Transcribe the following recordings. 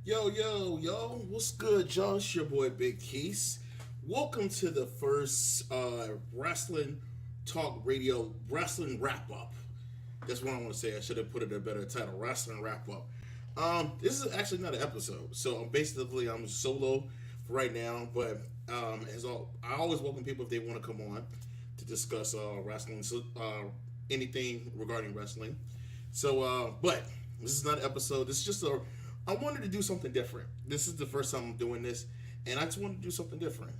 Yo, what's good, y'all? It's your boy Big Keys. Welcome to the first Wrestling Talk Radio Wrestling Wrap Up. That's what I want to say. I should have put it a better title, Wrestling Wrap Up. This is actually not an episode, so basically I'm solo for right now. But I always welcome people if they want to come on to discuss wrestling, so anything regarding wrestling. But this is not an episode. This is just a. I wanted to do something different. This is the first time I'm doing this, and I just wanted to do something different.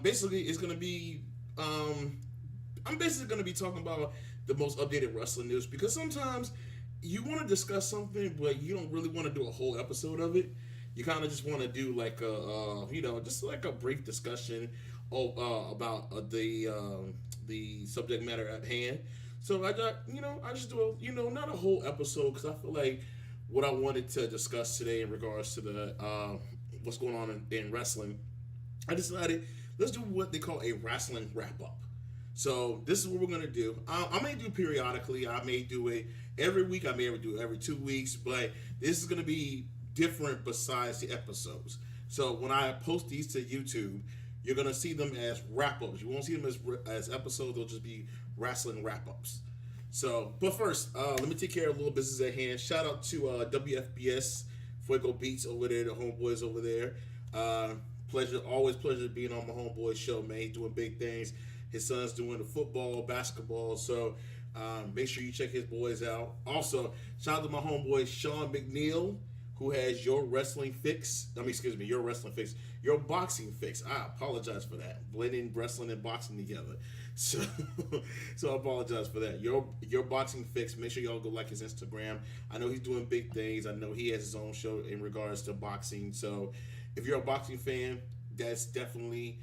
Basically, it's gonna be. I'm basically gonna be talking about the most updated wrestling news because sometimes you want to discuss something, but you don't really want to do a whole episode of it. You kind of just want to do like just like a brief discussion about the subject matter at hand. So I just do not a whole episode because I feel like what I wanted to discuss today in regards to the what's going on in wrestling. I decided let's do what they call a wrestling wrap up. So this is what we're gonna do. I may do periodically. I may do it every week. I may ever do it every 2 weeks. But this is gonna be different besides the episodes. So when I post these to YouTube, you're gonna see them as wrap ups. You won't see them as episodes. They'll just be wrestling wrap ups. So, but first, let me take care of a little business at hand. Shout out to WFBS Fuego Beats over there, the homeboys over there. Always pleasure being on my homeboy show, man. He's doing big things. His son's doing the football, basketball. So make sure you check his boys out. Also, shout out to my homeboy Sean McNeil, who has your wrestling fix. Your wrestling fix. Your boxing fix. I apologize for that. Blending wrestling and boxing together. So, so I apologize for that. Your boxing fix. Make sure y'all go like his Instagram. I know he's doing big things. I know he has his own show in regards to boxing. So, if you're a boxing fan, that's definitely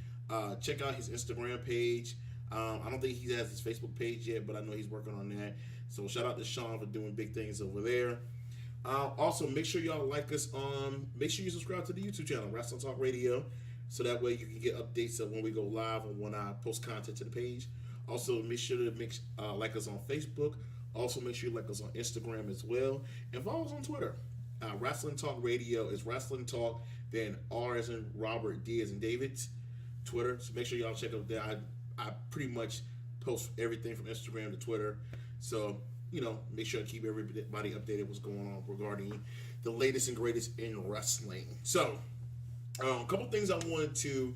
check out his Instagram page. I don't think he has his Facebook page yet, but I know he's working on that. So shout out to Sean for doing big things over there. Also, make sure y'all like us on. Make sure you subscribe to the YouTube channel, Wrestling Talk Radio, so that way you can get updates of when we go live and when I post content to the page. Also, make sure to like us on Facebook. Also, make sure you like us on Instagram as well, and follow us on Twitter. Wrestling Talk Radio is Wrestling Talk, then R as in Robert, D as in David, Twitter. So make sure y'all check out there. I pretty much post everything from Instagram to Twitter. So make sure to keep everybody updated what's going on regarding the latest and greatest in wrestling. So, a couple things I wanted to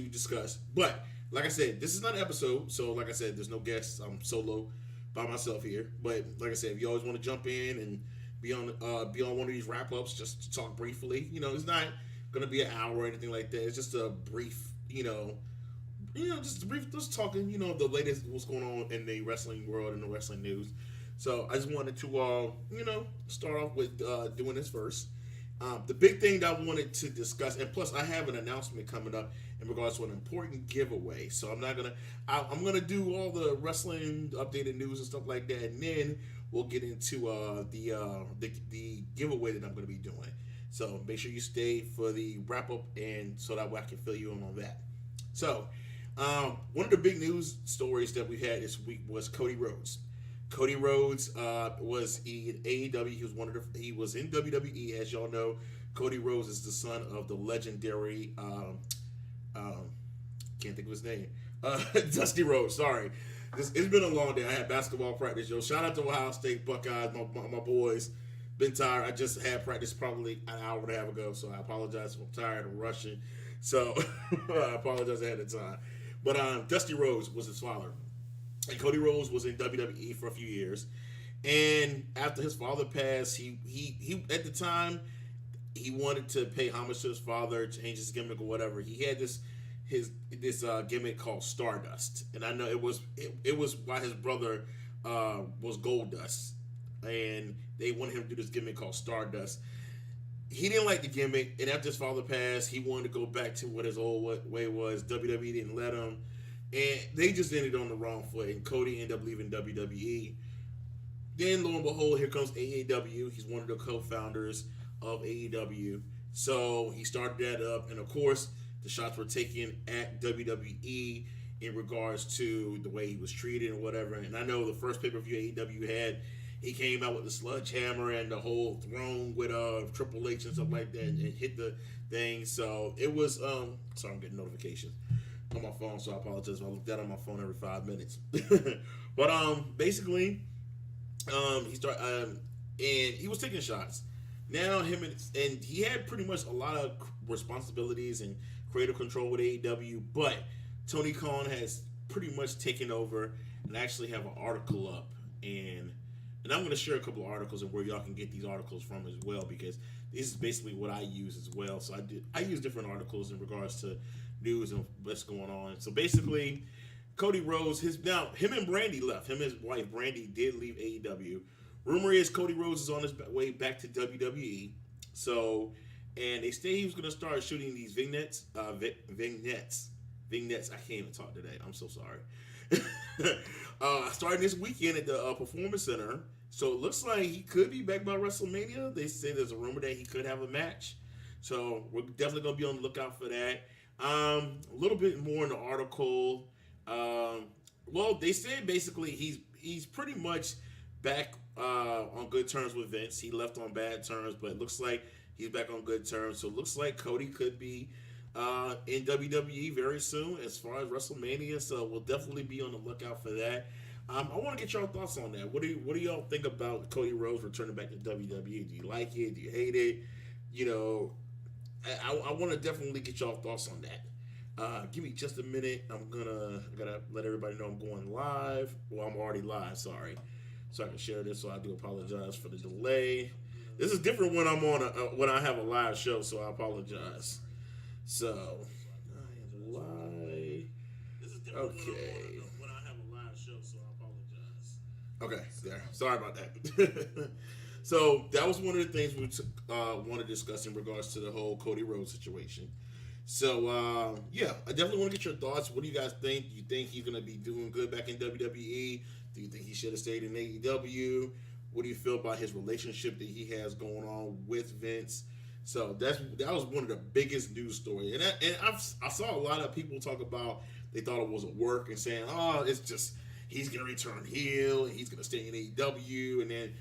discuss, but like I said, this is not an episode. So, like I said, there's no guests. I'm solo by myself here. But like I said, if you always want to jump in and be on one of these wrap ups just to talk briefly, it's not gonna be an hour or anything like that. It's just a brief, just talking, the latest what's going on in the wrestling world and the wrestling news. So I just wanted to, start off with doing this first. The big thing that I wanted to discuss, and plus I have an announcement coming up in regards to an important giveaway. So I'm gonna do all the wrestling updated news and stuff like that, and then we'll get into the giveaway that I'm gonna be doing. So make sure you stay for the wrap up, and so that way I can fill you in on that. So. One of the big news stories that we had this week was Cody Rhodes. Cody Rhodes was in AEW. He was in WWE, as y'all know. Cody Rhodes is the son of the legendary can't think of his name. Dusty Rhodes. Sorry, it's been a long day. I had basketball practice. Yo, shout out to Ohio State Buckeyes, my boys. Been tired. I just had practice probably an hour and a half ago, so I apologize if I'm tired and rushing. So I apologize ahead of time. But Dusty Rhodes was his father. And Cody Rhodes was in WWE for a few years. And after his father passed, he at the time, he wanted to pay homage to his father, change his gimmick or whatever. He had this gimmick called Stardust. And I know it was why his brother was Goldust. And they wanted him to do this gimmick called Stardust. He didn't like the gimmick, and after his father passed, he wanted to go back to what his old way was. WWE didn't let him, and they just ended on the wrong foot, and Cody ended up leaving WWE. Then, lo and behold, here comes AEW. He's one of the co-founders of AEW. So he started that up, and of course, the shots were taken at WWE in regards to the way he was treated and whatever. And I know the first pay-per-view AEW had, he came out with the sledgehammer and the whole throne with Triple H and stuff like that, and hit the thing. So it was sorry, I'm getting notifications on my phone, so I apologize if I look that on my phone every 5 minutes. But basically, he started and he was taking shots. Now and he had pretty much a lot of responsibilities and creative control with AEW, but Tony Khan has pretty much taken over and actually have an article up, and I'm going to share a couple of articles and where y'all can get these articles from as well, because this is basically what I use as well. So I use different articles in regards to news and what's going on. So basically, Cody Rhodes, him and Brandy left. Him and his wife Brandy did leave AEW. Rumor is Cody Rhodes is on his way back to WWE. So, and they say he was going to start shooting these vignettes. I can't even talk today. I'm so sorry. Starting this weekend at the Performance Center. So it looks like he could be back by WrestleMania. They say there's a rumor that he could have a match. So we're definitely going to be on the lookout for that. A little bit more in the article. Well, they said basically he's pretty much back on good terms with Vince. He left on bad terms, but it looks like he's back on good terms. So it looks like Cody could be in WWE very soon as far as WrestleMania. So we'll definitely be on the lookout for that. I want to get your thoughts on that. What do y'all think about Cody Rhodes returning back to WWE? Do you like it? Do you hate it? You know, I want to definitely get y'all thoughts on that. Give me just a minute. I gotta let everybody know I'm going live. Well, I'm already live. Sorry, so I can share this. So I do apologize for the delay. This is different when I'm on when I have a live show. So I apologize. So I am live. Okay. Okay, there. Sorry about that. So that was one of the things we want to discuss in regards to the whole Cody Rhodes situation. So yeah, I definitely want to get your thoughts. What do you guys think? Do you think he's going to be doing good back in WWE? Do you think he should have stayed in AEW? What do you feel about his relationship that he has going on with Vince? So that was one of the biggest news stories, and I saw a lot of people talk about they thought it was a work and saying, oh, it's just he's gonna return heel and he's gonna stay in AEW, and then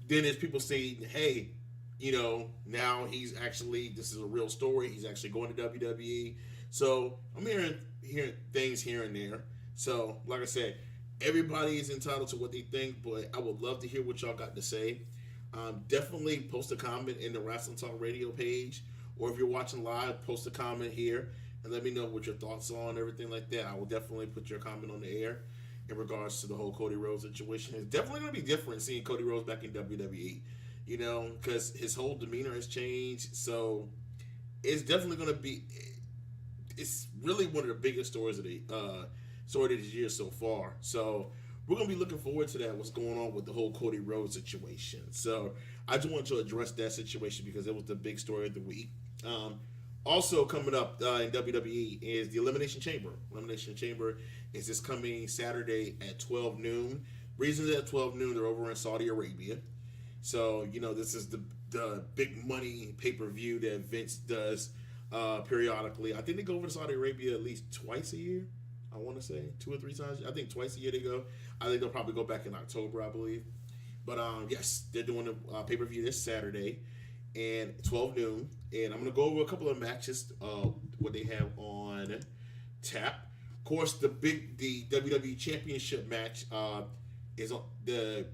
there's people saying, hey, you know, now this is a real story. He's actually going to WWE. So I'm hearing things here and there. So like I said, everybody is entitled to what they think, but I would love to hear what y'all got to say. Definitely post a comment in the Wrestling Talk Radio page, or if you're watching live, post a comment here and let me know what your thoughts are on everything like that. I will definitely put your comment on the air in regards to the whole Cody Rhodes situation. It's definitely going to be different seeing Cody Rhodes back in WWE, you know, because his whole demeanor has changed. So it's definitely going to be, it's really one of the biggest stories of the story of this year so far. So we're going to be looking forward to that, what's going on with the whole Cody Rhodes situation. So I just wanted to address that situation because it was the big story of the week. Also coming up in WWE is the Elimination Chamber. Elimination Chamber is this coming Saturday at 12 noon. Reasons at 12 noon, they're over in Saudi Arabia. So, you know, this is the big money pay-per-view that Vince does periodically. I think they go over to Saudi Arabia at least twice a year. I want to say 2 or 3 times. I think twice a year they go. I think they'll probably go back in October, I believe. But yes, they're doing a pay-per-view this Saturday and 12 noon. And I'm going to go over a couple of matches, what they have on tap. Of course, the WWE Championship match is on the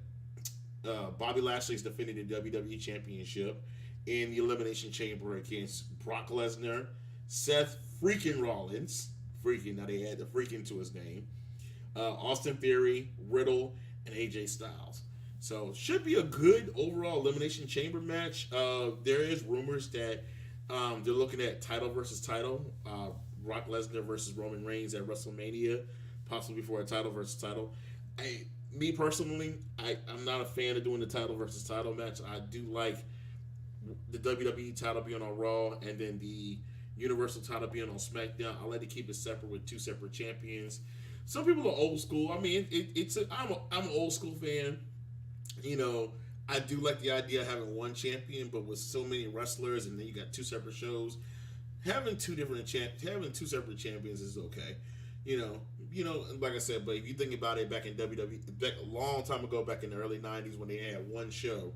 Bobby Lashley's defending the WWE Championship in the Elimination Chamber against Brock Lesnar, Seth freaking Rollins. Freaking, now they add the freaking to his name. Austin Theory, Riddle, and AJ Styles. So should be a good overall Elimination Chamber match. There is rumors that they're looking at title versus title. Brock Lesnar versus Roman Reigns at WrestleMania, possibly for a title versus title. Me personally, I'm not a fan of doing the title versus title match. I do like the WWE title being on Raw and then the Universal title being on SmackDown. I like to keep it separate with 2 separate champions. Some people are old school. I mean, I'm an old school fan. You know, I do like the idea of having one champion, but with so many wrestlers and then you got 2 separate shows, having 2 separate champions is okay. You know, like I said, but if you think about it, back in WWE, back a long time ago, back in the early '90s, when they had one show,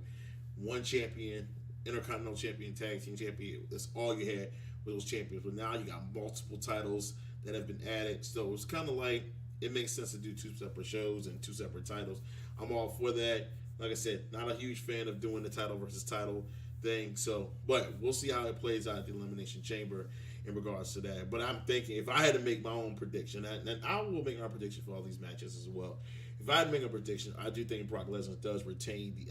one champion, Intercontinental Champion, Tag Team Champion. That's all you had with those champions. But now you got multiple titles that have been added. So it's kind of like it makes sense to do two separate shows and two separate titles. I'm all for that. Like I said, not a huge fan of doing the title versus title thing. So, but we'll see how it plays out at the Elimination Chamber in regards to that. But I'm thinking if I had to make my own prediction, and I will make my prediction for all these matches as well. If I had to make a prediction, I do think Brock Lesnar does retain.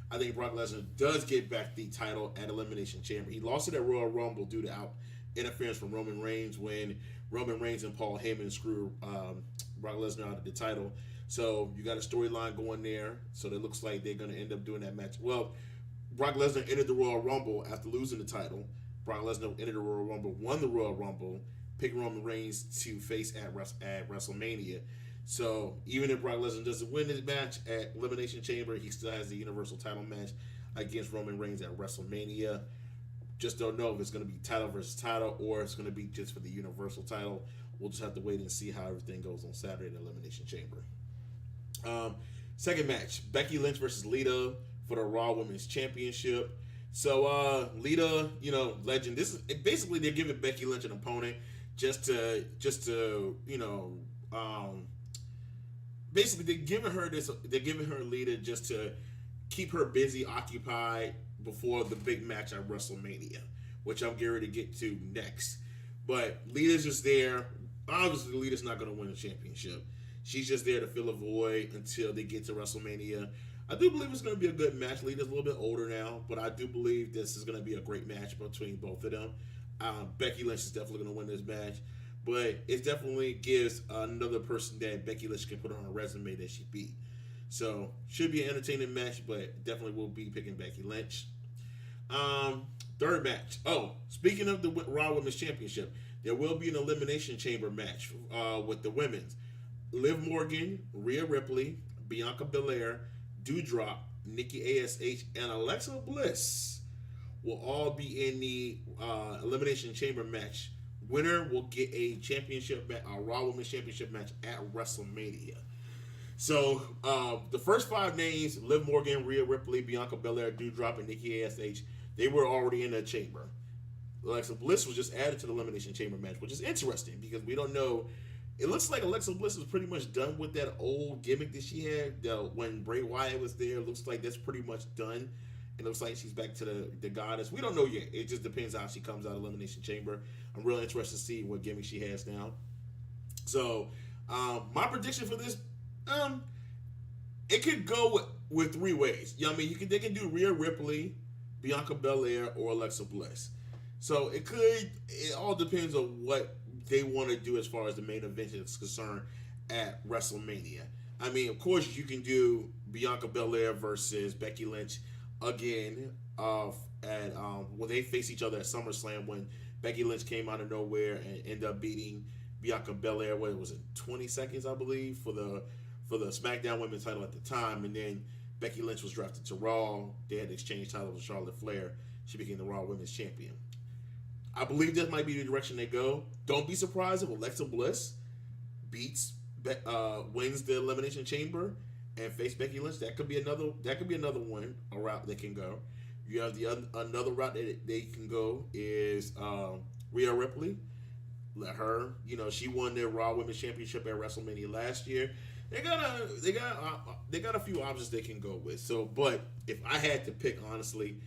I think Brock Lesnar does get back the title at Elimination Chamber. He lost it at Royal Rumble due to interference from Roman Reigns when Roman Reigns and Paul Heyman screwed Brock Lesnar out of the title. So you got a storyline going there. So it looks like they're going to end up doing that match. Well, Brock Lesnar entered the Royal Rumble after losing the title. Brock Lesnar entered the Royal Rumble, won the Royal Rumble, picked Roman Reigns to face at WrestleMania. So even if Brock Lesnar doesn't win this match at Elimination Chamber, he still has the Universal title match against Roman Reigns at WrestleMania. Just don't know if it's going to be title versus title or it's going to be just for the Universal title. We'll just have to wait and see how everything goes on Saturday in the Elimination Chamber. Second match, Becky Lynch versus Lita for the Raw Women's Championship. So Lita, legend. This is basically they're giving Becky Lynch an opponent just to basically they're giving her Lita just to keep her busy, occupied before the big match at WrestleMania, which I'm getting ready to get to next. But Lita's just there. Obviously, Lita's not going to win the championship. She's just there to fill a void until they get to WrestleMania. I do believe it's going to be a good match. Lita's a little bit older now, but I do believe this is going to be a great match between both of them. Becky Lynch is definitely going to win this match, but it definitely gives another person that Becky Lynch can put on her resume that she beat. So, should be an entertaining match, but definitely will be picking Becky Lynch. Third match. Oh, speaking of the Raw Women's Championship, there will be an Elimination Chamber match with the women's. Liv Morgan, Rhea Ripley, Bianca Belair, Doudrop, Nikki ASH, and Alexa Bliss will all be in the Elimination Chamber match. Winner will get a Raw Women's Championship match at WrestleMania. So the first five names: Liv Morgan, Rhea Ripley, Bianca Belair, Doudrop, and Nikki ASH. They were already in the chamber. Alexa Bliss was just added to the Elimination Chamber match, which is interesting because we don't know. It looks like Alexa Bliss is pretty much done with that old gimmick that she had when Bray Wyatt was there. It looks like that's pretty much done. It looks like she's back to the goddess. We don't know yet. It just depends how she comes out of Elimination Chamber. I'm really interested to see what gimmick she has now. So my prediction for this, it could go with three ways. You know what I mean? They can do Rhea Ripley, Bianca Belair, or Alexa Bliss. So it all depends on what they want to do as far as the main event is concerned at WrestleMania. I mean, of course, you can do Bianca Belair versus Becky Lynch again when they face each other at SummerSlam when Becky Lynch came out of nowhere and ended up beating Bianca Belair. What was it, 20 seconds, I believe, for the SmackDown Women's title at the time, and then Becky Lynch was drafted to Raw. They had to exchange titles with Charlotte Flair. She became the Raw Women's Champion. I believe that might be the direction they go. Don't be surprised if Alexa Bliss wins the Elimination Chamber and face Becky Lynch. That could be another one, a route they can go. You have another route that they can go is Rhea Ripley. Let her, she won their Raw Women's Championship at WrestleMania last year. They got a few options they can go with. So, but if I had to pick, honestly,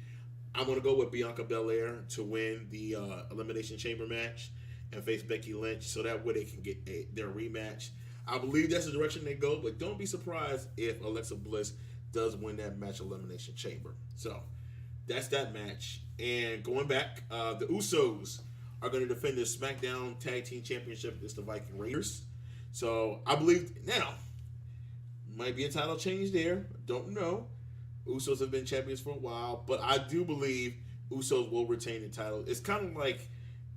I'm going to go with Bianca Belair to win the Elimination Chamber match and face Becky Lynch so that way they can get their rematch. I believe that's the direction they go, but don't be surprised if Alexa Bliss does win that match Elimination Chamber. So that's that match. And going back, the Usos are going to defend the SmackDown Tag Team Championship against the Viking Raiders. So I believe now might be a title change there. Don't know. Usos have been champions for a while, but I do believe Usos will retain the title. It's kind of like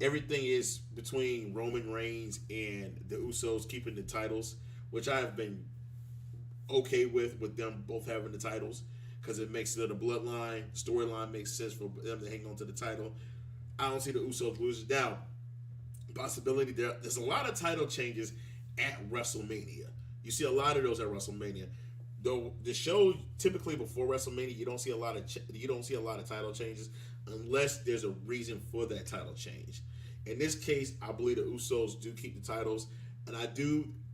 everything is between Roman Reigns and the Usos keeping the titles, which I have been okay with them both having the titles because it makes it a bloodline. Storyline makes sense for them to hang on to the title. I don't see the Usos losing. Now, Possibility there's a lot of title changes at WrestleMania. You see a lot of those at WrestleMania. Though the show typically before WrestleMania, you don't see a lot of title changes unless there's a reason for that title change. In this case, I believe the Usos do keep the titles, and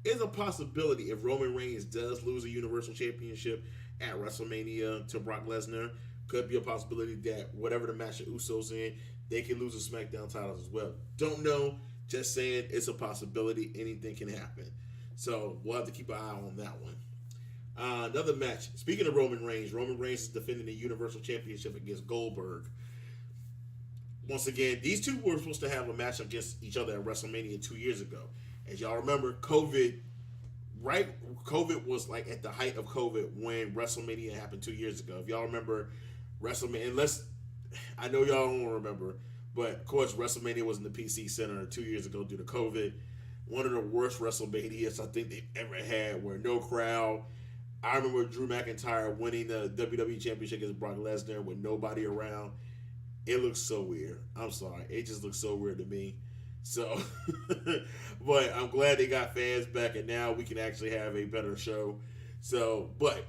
is a possibility if Roman Reigns does lose a Universal Championship at WrestleMania to Brock Lesnar, could be a possibility that whatever the match the Usos in, they can lose the SmackDown titles as well. Don't know, just saying it's a possibility. Anything can happen. So we'll have to keep an eye on that one. Another match. Speaking of Roman Reigns is defending the Universal Championship against Goldberg. Once again, these two were supposed to have a match against each other at WrestleMania 2 years ago. As y'all remember, COVID was like at the height of COVID when WrestleMania happened 2 years ago. If y'all remember WrestleMania, I know y'all don't remember, but of course WrestleMania was in the PC Center 2 years ago due to COVID. One of the worst WrestleManias I think they've ever had, where no crowd. I remember Drew McIntyre winning the WWE Championship against Brock Lesnar with nobody around. It looks so weird. I'm sorry. It just looks so weird to me. So, but I'm glad they got fans back, and now we can actually have a better show. So, but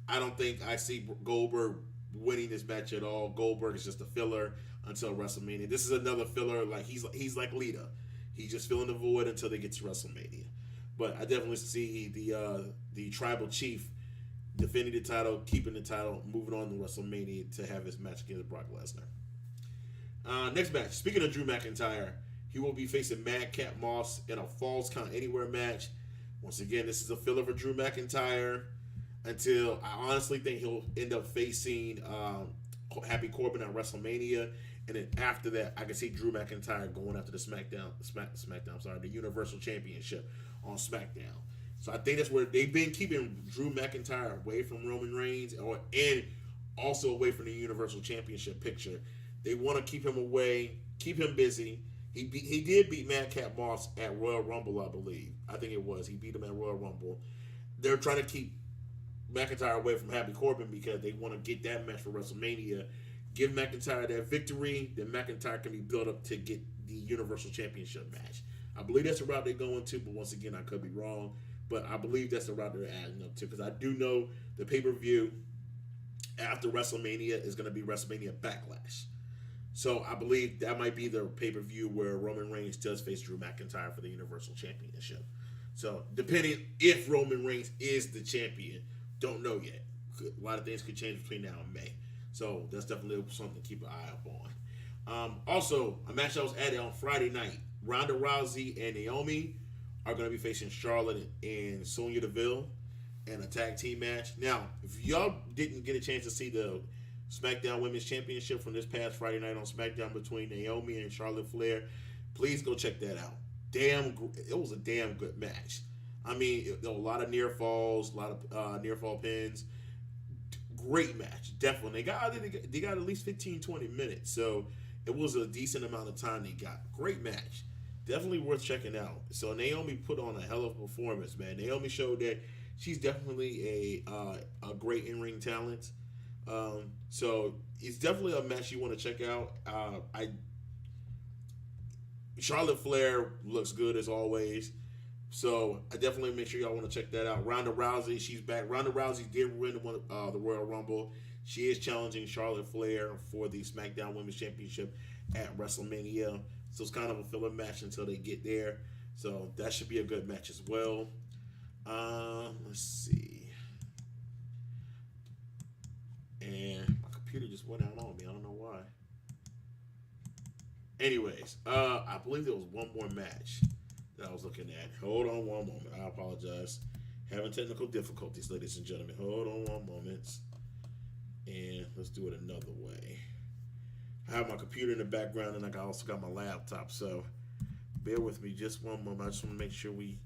I don't think I see Goldberg winning this match at all. Goldberg is just a filler until WrestleMania. This is another filler. Like he's like Lita. He's just filling the void until they get to WrestleMania. But I definitely see the Tribal Chief defending the title, keeping the title, moving on to WrestleMania to have his match against Brock Lesnar. Next match. Speaking of Drew McIntyre, he will be facing Madcap Moss in a Falls Count Anywhere match. Once again, this is a filler for Drew McIntyre until I honestly think he'll end up facing Happy Corbin at WrestleMania. And then after that, I can see Drew McIntyre going after the Universal Championship on SmackDown. So I think that's where they've been keeping Drew McIntyre away from Roman Reigns and also away from the Universal Championship picture. They want to keep him away, keep him busy. He did beat Madcap Moss at Royal Rumble, I believe. I think it was. He beat him at Royal Rumble. They're trying to keep McIntyre away from Happy Corbin because they want to get that match for WrestleMania. Give McIntyre that victory, then McIntyre can be built up to get the Universal Championship match. I believe that's the route they're going to, but once again, I could be wrong. But I believe that's the route they're adding up to because I do know the pay-per-view after WrestleMania is going to be WrestleMania Backlash. So I believe that might be the pay-per-view where Roman Reigns does face Drew McIntyre for the Universal Championship. So depending if Roman Reigns is the champion, don't know yet. A lot of things could change between now and May. So that's definitely something to keep an eye up on. Also, a match that was added on Friday night. Ronda Rousey and Naomi are going to be facing Charlotte and Sonya Deville in a tag team match. Now, if y'all didn't get a chance to see the SmackDown Women's Championship from this past Friday night on SmackDown between Naomi and Charlotte Flair, please go check that out. It was a damn good match. I mean, there were a lot of near falls, a lot of near fall pins. Great match, definitely. They got at least 15-20 minutes, so it was a decent amount of time they got. Great match. Definitely worth checking out. So Naomi put on a hell of a performance, man. Naomi showed that she's definitely a great in-ring talent. So it's definitely a match you want to check out. Charlotte Flair looks good as always. So I definitely make sure y'all want to check that out. Ronda Rousey, she's back. Ronda Rousey did win the Royal Rumble. She is challenging Charlotte Flair for the SmackDown Women's Championship at WrestleMania. So it's kind of a filler match until they get there. So that should be a good match as well. Let's see. And my computer just went out on me. I don't know why. Anyways, I believe there was one more match that I was looking at. Hold on one moment. I apologize. Having technical difficulties, ladies and gentlemen. Hold on one moment. And let's do it another way. I have my computer in the background and I also got my laptop. So bear with me just one moment. I just want to make sure we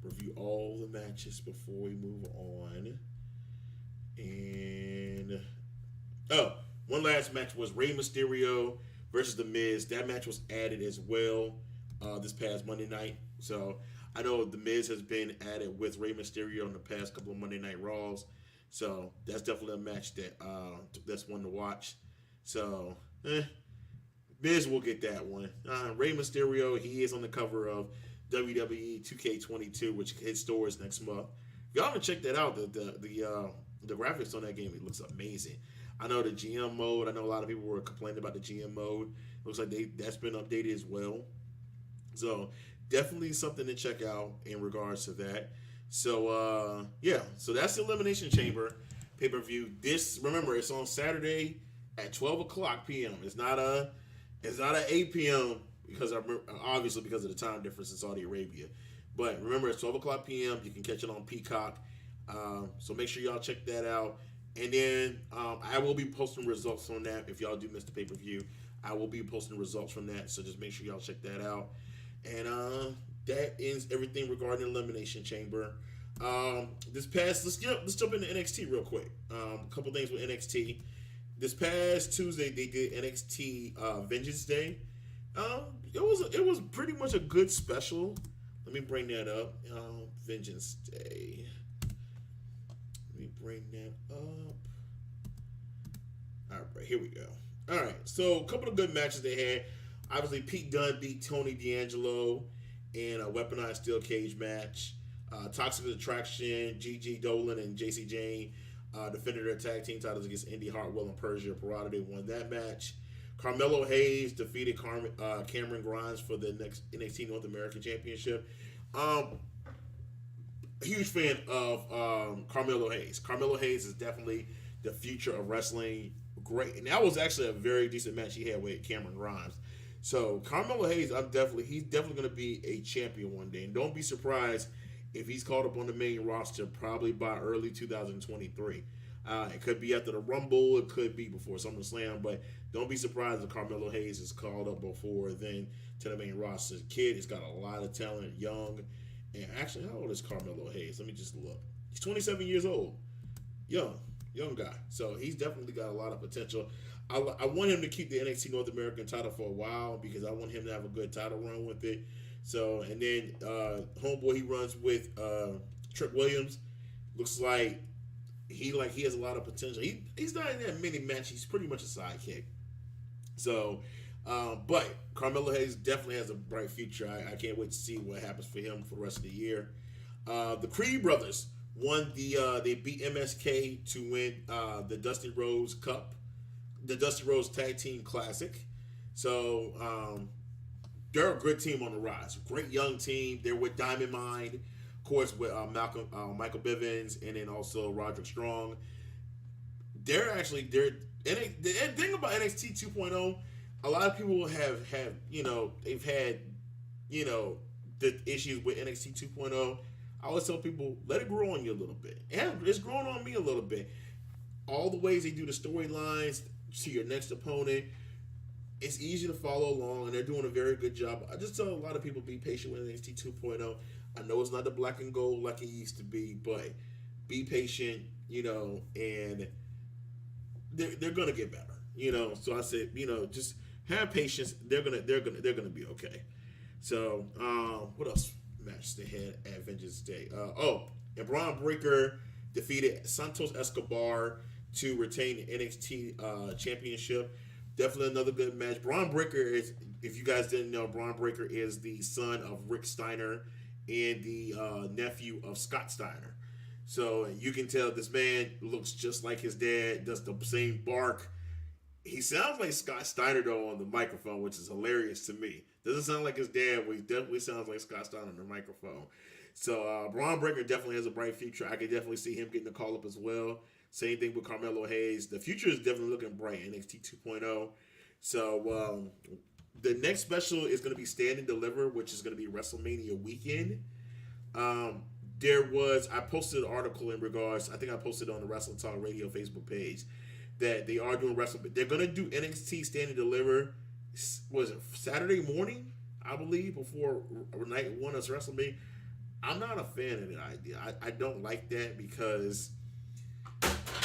review all the matches before we move on. And one last match was Rey Mysterio versus The Miz. That match was added as well this past Monday night. So I know The Miz has been added with Rey Mysterio in the past couple of Monday Night Raws. So that's definitely a match that's one to watch. So Miz will get that one. Rey Mysterio, he is on the cover of WWE 2K22, which hits stores next month. If y'all haven't checked that out, the graphics on that game, it looks amazing. I know the GM mode. I know a lot of people were complaining about the GM mode. Looks like that's been updated as well. So definitely something to check out in regards to that. So yeah, so that's the Elimination Chamber pay-per-view. Remember, it's on Saturday at 12 o'clock p.m. It's not a 8 p.m. obviously because of the time difference in Saudi Arabia. But remember, it's 12 o'clock p.m. You can catch it on Peacock. So make sure y'all check that out. And then I will be posting results on that. If y'all do miss the pay-per-view, I will be posting results from that. So just make sure y'all check that out. And that ends everything regarding Elimination Chamber. Let's jump into NXT real quick. A couple things with NXT. This past Tuesday, they did NXT Vengeance Day. It was pretty much a good special. Let me bring that up. Vengeance Day. Let me bring that up. All right, here we go. All right, so a couple of good matches they had. Obviously, Pete Dunne beat Tony D'Angelo in a weaponized steel cage match. Toxic Attraction, Gigi Dolan and JC Jane defended their tag team titles against Indy Hartwell and Persia Parada. They won that match. Carmelo Hayes defeated Cameron Grimes for the next NXT North American Championship. Huge fan of Carmelo Hayes. Carmelo Hayes is definitely the future of wrestling. Great, and that was actually a very decent match he had with Cameron Grimes. So Carmelo Hayes, he's definitely going to be a champion one day, and don't be surprised if he's called up on the main roster probably by early 2023. It could be after the Rumble, it could be before SummerSlam, but don't be surprised if Carmelo Hayes is called up before then to the main roster. The kid has got a lot of talent, young, and actually, how old is Carmelo Hayes? Let me just look. He's 27 years old, young guy. So he's definitely got a lot of potential. I want him to keep the NXT North American title for a while because I want him to have a good title run with it. So, and then homeboy he runs with Trick Williams looks like he has a lot of potential. He's not in that many matches. He's pretty much a sidekick. So, but Carmelo Hayes definitely has a bright future. I can't wait to see what happens for him for the rest of the year. The Creed brothers won they beat MSK to win the Dusty Rhodes Cup, the Dusty Rhodes Tag Team Classic. So they're a good team on the rise. Great young team. They're with Diamond Mine, of course, with Michael Bivens, and then also Roderick Strong. The thing about NXT 2.0, a lot of people have they've had the issues with NXT 2.0. I always tell people, let it grow on you a little bit. It's grown on me a little bit. All the ways they do the storylines to your next opponent, it's easy to follow along, and they're doing a very good job. I just tell a lot of people, be patient with NXT 2.0. I know it's not the black and gold like it used to be, but be patient, and they're gonna get better, So I said, just have patience. They're gonna be okay. So what else? Match they had at Vengeance Day. And Braun Breaker defeated Santos Escobar to retain the NXT Championship. Definitely another good match. Braun Breaker is, if you guys didn't know, Braun Breaker is the son of Rick Steiner and the nephew of Scott Steiner. So you can tell this man looks just like his dad, does the same bark. He sounds like Scott Steiner, though, on the microphone, which is hilarious to me. Doesn't sound like his dad, but he definitely sounds like Scott Steiner on the microphone. So Braun Breaker definitely has a bright future. I could definitely see him getting a call up as well. Same thing with Carmelo Hayes. The future is definitely looking bright in NXT 2.0. So the next special is going to be Stand and Deliver, which is going to be WrestleMania weekend. I posted an article in regards, I think I posted on the Wrestling Talk Radio Facebook page, that they are doing wrestling. They're going to do NXT Stand and Deliver, was it Saturday morning, I believe, before night one of WrestleMania. I'm not a fan of the idea. I don't like that because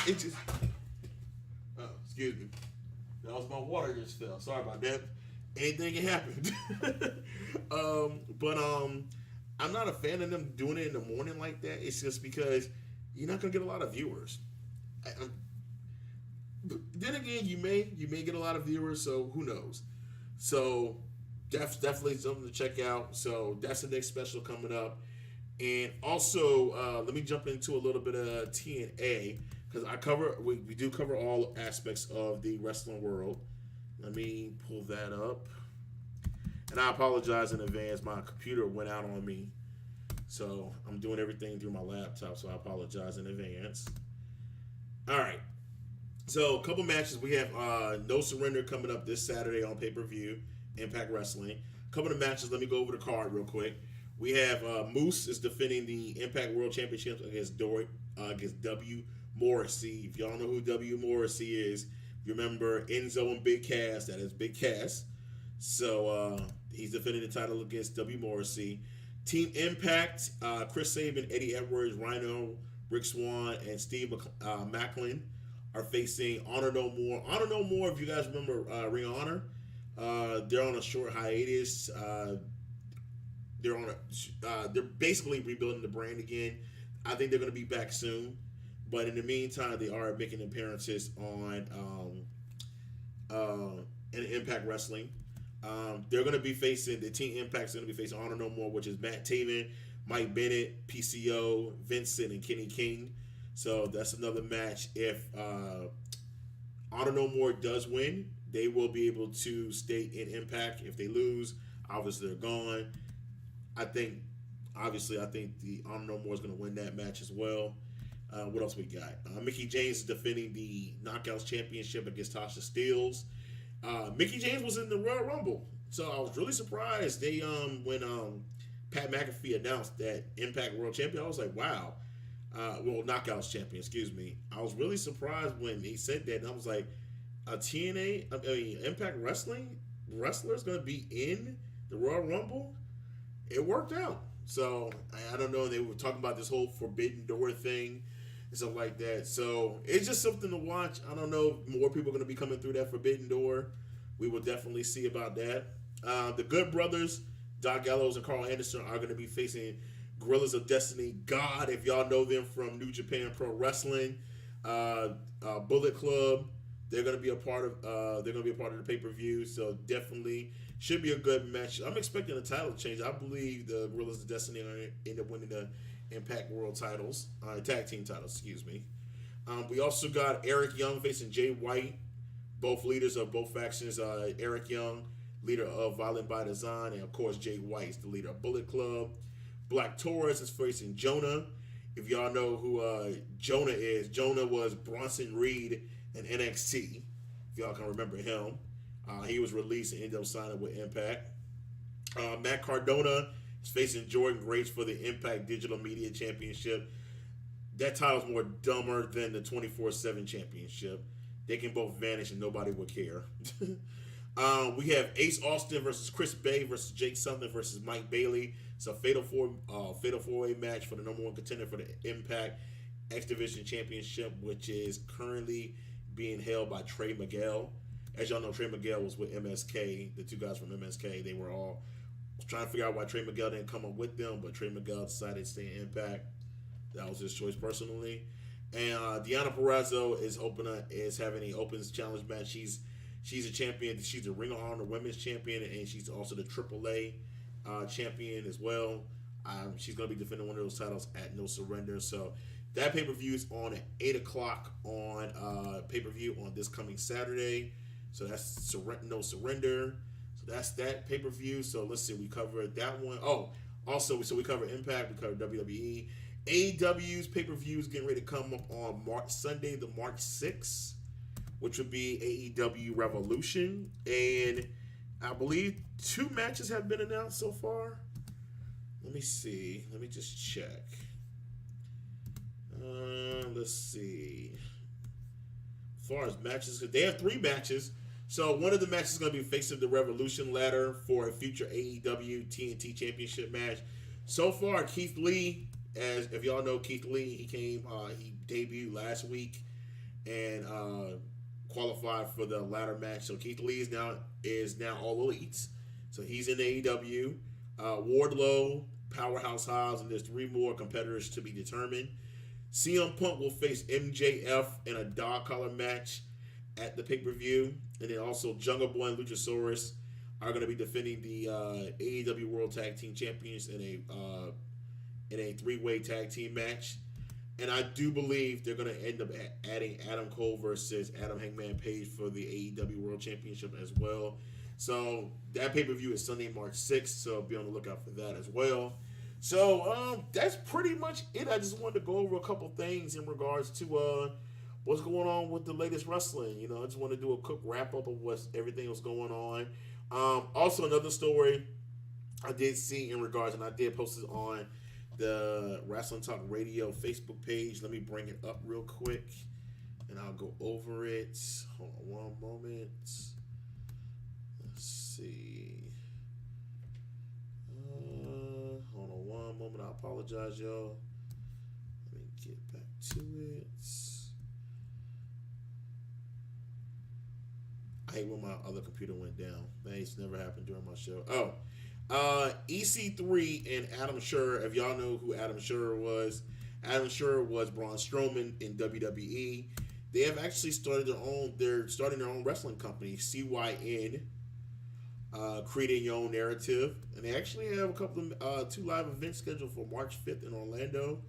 it just... Oh, excuse me. That was my water just fell. Sorry about that. Anything can happen. I'm not a fan of them doing it in the morning like that. It's just because you're not going to get a lot of viewers. Then again, you may get a lot of viewers, so who knows? So that's definitely something to check out. So that's the next special coming up. And also, let me jump into a little bit of TNA because we do cover all aspects of the wrestling world. Let me pull that up. And I apologize in advance. My computer went out on me. So I'm doing everything through my laptop. So I apologize in advance. All right. So a couple matches. We have No Surrender coming up this Saturday on pay-per-view, Impact Wrestling. A couple of matches. Let me go over the card real quick. We have Moose is defending the Impact World Championship against W. Morrissey. If y'all know who W. Morrissey is, you remember Enzo and Big Cass. That is Big Cass. So he's defending the title against W. Morrissey. Team Impact, Chris Sabin, Eddie Edwards, Rhino, Rick Swann, and Steve Macklin are facing Honor No More. Honor No More, if you guys remember Ring of Honor, they're on a short hiatus. They're basically rebuilding the brand again. I think they're going to be back soon, but in the meantime, they are making appearances on in Impact Wrestling. They're going to be facing the Team Impact's going to be facing Honor No More, which is Matt Taven, Mike Bennett, PCO, Vincent, and Kenny King. So that's another match. If Honor No More does win, they will be able to stay in Impact. If they lose, obviously they're gone. I think the Honor No More is going to win that match as well. What else we got? Mickie James is defending the Knockouts Championship against Tasha Steelz. Mickie James was in the Royal Rumble, so I was really surprised. They when Pat McAfee announced that Impact World Champion, I was like, wow. Knockouts Champion, excuse me. I was really surprised when he said that, and I was like, a Impact Wrestling wrestler is going to be in the Royal Rumble. It worked out. So I don't know. They were talking about this whole Forbidden Door thing and stuff like that. So it's just something to watch. I don't know if more people are going to be coming through that Forbidden Door. We will definitely see about that. The Good Brothers, Doc Gallows and Carl Anderson, are going to be facing Gorillas of Destiny. God, if y'all know them from New Japan Pro Wrestling, Bullet Club, they're going to be a part of. The pay-per-view. So definitely should be a good match. I'm expecting a title change. I believe the Gorillas of Destiny are going to end up winning the Impact World titles, tag team titles. Excuse me. We also got Eric Young facing Jay White, both leaders of both factions. Eric Young, leader of Violent by Design, and of course Jay White is the leader of Bullet Club. Black Taurus is facing Jonah. If y'all know who Jonah is, Jonah was Bronson Reed in NXT. If y'all can remember him, he was released and ended up signing with Impact. Matt Cardona is facing Jordan Grace for the Impact Digital Media Championship. That title's more dumber than the 24/7 Championship. They can both vanish and nobody would care. We have Ace Austin versus Chris Bay versus Jake Sutherland versus Mike Bailey. It's a fatal four-way match for the number one contender for the Impact X Division Championship, which is currently being held by Trey Miguel. As y'all know, Trey Miguel was with MSK. The two guys from MSK, they were all trying to figure out why Trey Miguel didn't come up with them, but Trey Miguel decided to stay in Impact. That was his choice personally. And Deonna Purrazzo is having an opens challenge match. She's a champion. She's the Ring of Honor Women's Champion, and she's also the AAA champion as well. She's going to be defending one of those titles at No Surrender. So that pay-per-view is on at 8 o'clock on pay-per-view on this coming Saturday. So that's No Surrender. So that's that pay-per-view. So let's see. We covered that one. Oh, also, so we covered Impact. We covered WWE. AEW's pay-per-view is getting ready to come up on Sunday, the March 6th, which would be AEW Revolution. And I believe 2 matches have been announced so far. Let me see. Let me just check. Let's see. As far as matches, they have 3 matches. So one of the matches is going to be facing the Revolution ladder for a future AEW TNT Championship match. So far, Keith Lee, as if y'all know Keith Lee, he debuted last week and qualified for the ladder match. So Keith Lee is now All Elites. So he's in AEW. Wardlow, Powerhouse Hobbs, and there's 3 more competitors to be determined. CM Punk will face MJF in a dog collar match at the pay-per-view. And then also Jungle Boy and Luchasaurus are going to be defending the AEW World Tag Team Champions in a three-way tag team match. And I do believe they're going to end up adding Adam Cole versus Adam Hangman Page for the AEW World Championship as well. So that pay-per-view is Sunday, March 6th, so be on the lookout for that as well. So that's pretty much it. I just wanted to go over a couple things in regards to what's going on with the latest wrestling. You know, I just want to do a quick wrap-up of everything was going on. Also, another story I did see in regards, and I did post it on the Wrestling Talk Radio Facebook page. Let me bring it up real quick, and I'll go over it. Hold on one moment. Let's see. Hold on one moment. I apologize, y'all. Let me get back to it. I hate when my other computer went down. That's never happened during my show. EC3 and Adam Scherr. If y'all know who Adam Scherr was Braun Strowman in WWE. They have actually started their own. They're starting their own wrestling company, CYN. Creating your own narrative, and they actually have a couple of 2 live events scheduled for March 5th in Orlando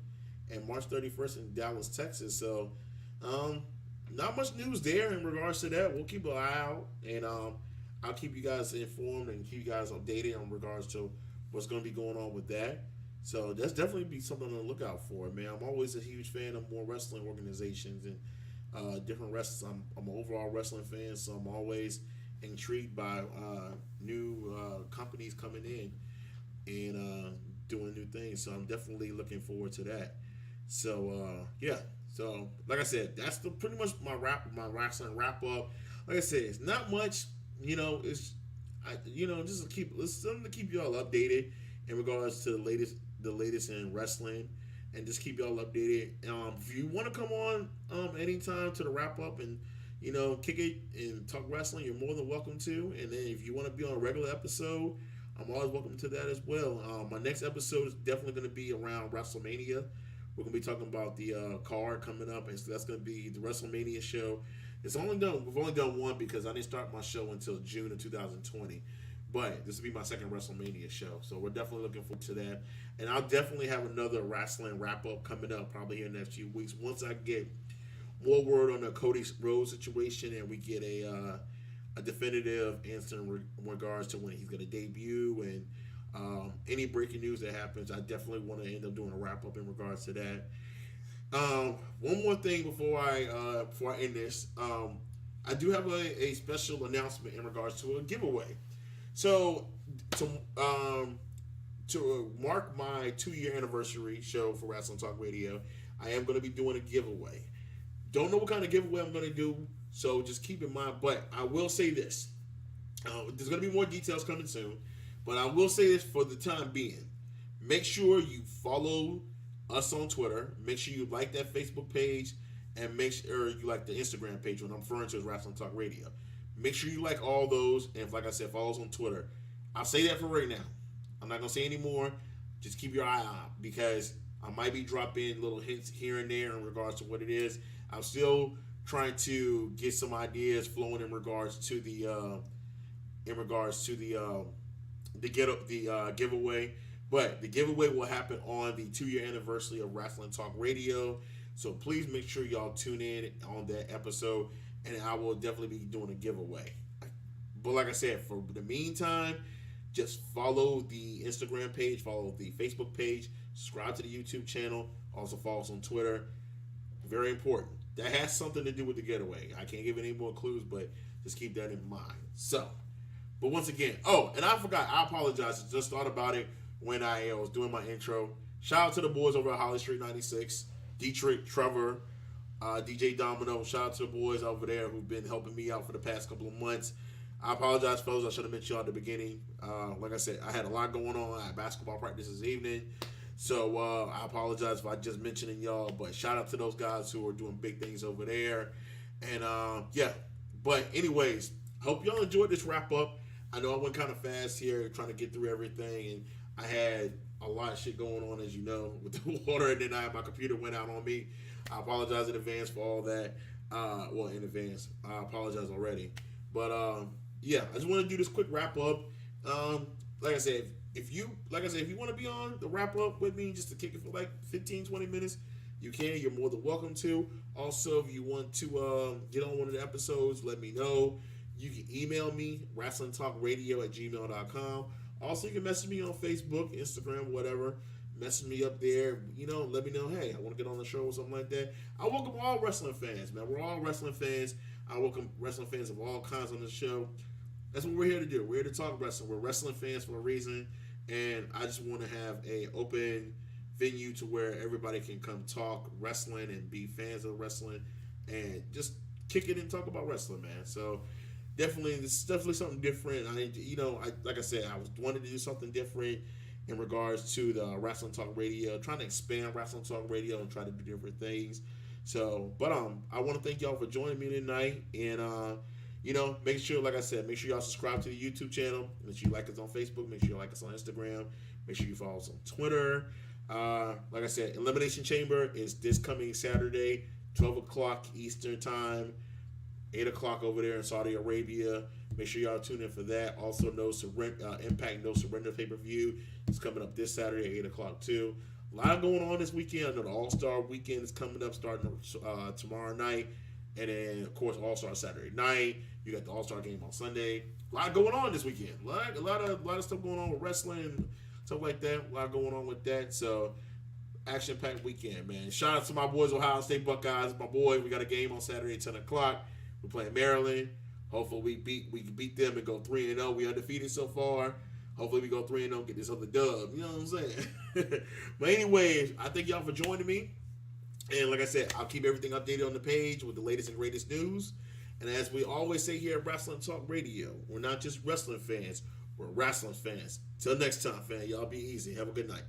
and March 31st in Dallas, Texas. So, not much news there in regards to that. We'll keep an eye out, and I'll keep you guys informed and keep you guys updated in regards to what's going to be going on with that. So that's definitely be something to look out for, man. I'm always a huge fan of more wrestling organizations and different wrestlers. I'm an overall wrestling fan, so I'm always intrigued by new companies coming in and doing new things. So I'm definitely looking forward to that. So yeah. So like I said, that's pretty much my wrestling wrap up. Like I said, it's not much. You know, it's something to keep y'all updated in regards to the latest in wrestling, and just keep y'all updated. If you want to come on anytime to the wrap up and kick it and talk wrestling, you're more than welcome to. And then if you want to be on a regular episode, I'm always welcome to that as well. My next episode is definitely going to be around WrestleMania. We're going to be talking about the card coming up, and so that's going to be the WrestleMania show. We've only done one because I didn't start my show until June of 2020. But this will be my second WrestleMania show, so we're definitely looking forward to that. And I'll definitely have another wrestling wrap-up coming up probably in the next few weeks once I get more word on the Cody Rhodes situation and we get a definitive answer in regards to when he's going to debut and any breaking news that happens. I definitely want to end up doing a wrap-up in regards to that. One more thing before I end this. I do have a special announcement in regards to a giveaway. So to mark my 2-year anniversary show for Wrestling Talk Radio, I am going to be doing a giveaway. Don't know what kind of giveaway I'm going to do, so just keep in mind. But I will say this. There's going to be more details coming soon, but I will say this for the time being. Make sure you follow us on Twitter. Make sure you like that Facebook page, and make sure you like the Instagram page, what I'm referring to as Wrestling Talk Radio. Make sure you like all those, and like I said, follow us on Twitter. I'll say that for right now. I'm not going to say any more. Just keep your eye out, because I might be dropping little hints here and there in regards to what it is. I'm still trying to get some ideas flowing in regards to the giveaway. But the giveaway will happen on the 2-year anniversary of Wrestling Talk Radio. So please make sure y'all tune in on that episode, and I will definitely be doing a giveaway. But like I said, for the meantime, just follow the Instagram page, follow the Facebook page, subscribe to the YouTube channel, also follow us on Twitter. Very important. That has something to do with the getaway. I can't give any more clues, but just keep that in mind. So, but once again, and I forgot. I apologize. I just thought about it when I was doing my intro. Shout out to the boys over at Holly Street 96. Dietrich, Trevor, DJ Domino. Shout out to the boys over there who've been helping me out for the past couple of months. I apologize, fellas. I should have mentioned y'all at the beginning. Like I said, I had a lot going on. I had basketball practice this evening. So I apologize if I just mentioned y'all. But shout out to those guys who are doing big things over there. And yeah. But anyways, hope y'all enjoyed this wrap up. I know I went kind of fast here trying to get through everything. And I had a lot of shit going on, as you know, with the water. And then my computer went out on me. I apologize in advance for all that. Well, in advance. I apologize already. But yeah, I just want to do this quick wrap up. Like I said, if you want to be on the wrap up with me, just to kick it for like 15, 20 minutes, you can. You're more than welcome to. Also, if you want to get on one of the episodes, let me know. You can email me, wrestlingtalkradio@gmail.com. Also, you can message me on Facebook, Instagram, whatever. Message me up there. Let me know, hey, I want to get on the show or something like that. I welcome all wrestling fans, man. We're all wrestling fans. I welcome wrestling fans of all kinds on the show. That's what we're here to do. We're here to talk wrestling. We're wrestling fans for a reason. And I just want to have a open venue to where everybody can come talk wrestling and be fans of wrestling and just kick it and talk about wrestling, man. So definitely, this is definitely something different. Like I said, I was wanted to do something different in regards to the Wrestling Talk Radio, trying to expand Wrestling Talk Radio and try to do different things. So, but I want to thank y'all for joining me tonight, and make sure, like I said, make sure y'all subscribe to the YouTube channel. Make sure you like us on Facebook. Make sure you like us on Instagram. Make sure you follow us on Twitter. Like I said, Elimination Chamber is this coming Saturday, 12 o'clock Eastern Time, 8 o'clock over there in Saudi Arabia. Make sure y'all tune in for that. Also, Impact No Surrender pay-per-view is coming up this Saturday, 8 o'clock too. A lot going on this weekend. I know the All-Star weekend is coming up starting tomorrow night. And then, of course, All-Star Saturday night. You got the All-Star game on Sunday. A lot going on this weekend. A lot of stuff going on with wrestling, stuff like that. A lot going on with that. So, action-packed weekend, man. Shout out to my boys, Ohio State Buckeyes. My boy, we got a game on Saturday at 10 o'clock. We're playing Maryland. Hopefully we can beat them and go 3-0. We undefeated so far. Hopefully we go 3-0, get this other dub. You know what I'm saying? But anyways, I thank y'all for joining me. And like I said, I'll keep everything updated on the page with the latest and greatest news. And as we always say here at Wrestling Talk Radio, we're not just wrestling fans, we're wrestling fans. Till next time, fan, y'all be easy. Have a good night.